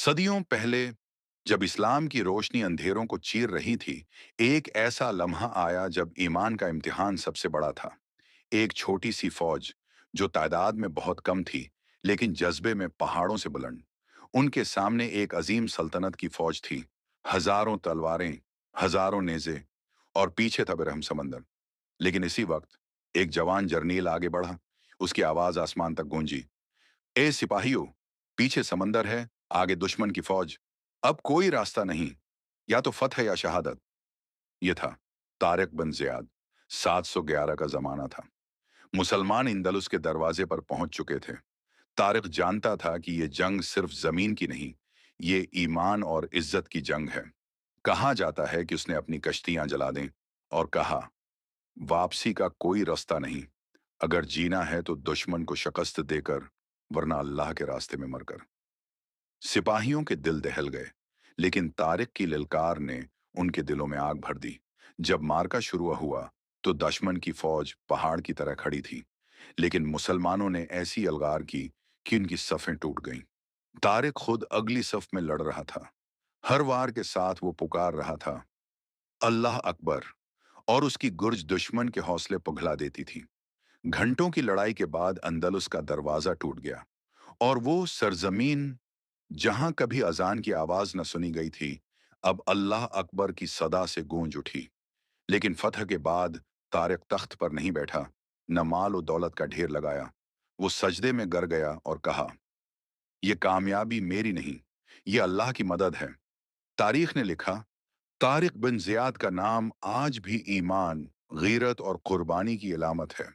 सदियों पहले जब इस्लाम की रोशनी अंधेरों को चीर रही थी, एक ऐसा लम्हा आया जब ईमान का इम्तिहान सबसे बड़ा था। एक छोटी सी फौज जो तादाद में बहुत कम थी, लेकिन जज्बे में पहाड़ों से बुलंद। उनके सामने एक अजीम सल्तनत की फौज थी। हजारों तलवारें, हजारों नेज़े और पीछे था बिरहम समंदर। लेकिन इसी वक्त एक जवान जर्नील आगे बढ़ा। उसकी आवाज आसमान तक गूंजी, ए सिपाहियों, पीछे समंदर है, आगे दुश्मन की फौज। अब कोई रास्ता नहीं, या तो फतह या शहादत। ये था तारिक बिन जियाद। 711 का जमाना था। मुसलमान इंदलुस के दरवाजे पर पहुंच चुके थे। तारिक जानता था कि ये जंग सिर्फ जमीन की नहीं, ये ईमान और इज्जत की जंग है। कहा जाता है कि उसने अपनी कश्तियां जला दें और कहा, वापसी का कोई रास्ता नहीं। अगर जीना है तो दुश्मन को शिकस्त देकर, वरना अल्लाह के रास्ते में मरकर। सिपाहियों के दिल दहल गए, लेकिन तारिक की ललकार ने उनके दिलों में आग भर दी। जब मार्का शुरू हुआ तो दुश्मन की फौज पहाड़ की तरह खड़ी थी, लेकिन मुसलमानों ने ऐसी अलगार की कि उनकी सफें टूट गईं। तारिक खुद अगली सफ में लड़ रहा था। हर वार के साथ वो पुकार रहा था, अल्लाह अकबर, और उसकी गुर्ज दुश्मन के हौसले पिघला देती थी। घंटों की लड़ाई के बाद अंदलुस का दरवाजा टूट गया, और वो सरजमीन जहां कभी अजान की आवाज न सुनी गई थी, अब अल्लाह अकबर की सदा से गूंज उठी। लेकिन फतह के बाद तारिक तख्त पर नहीं बैठा, न माल और दौलत का ढेर लगाया। वो सजदे में गिर गया और कहा, यह कामयाबी मेरी नहीं, ये अल्लाह की मदद है। तारीख ने लिखा, तारिक बिन जियाद का नाम आज भी ईमान, गीरत और कुर्बानी की अलामत है।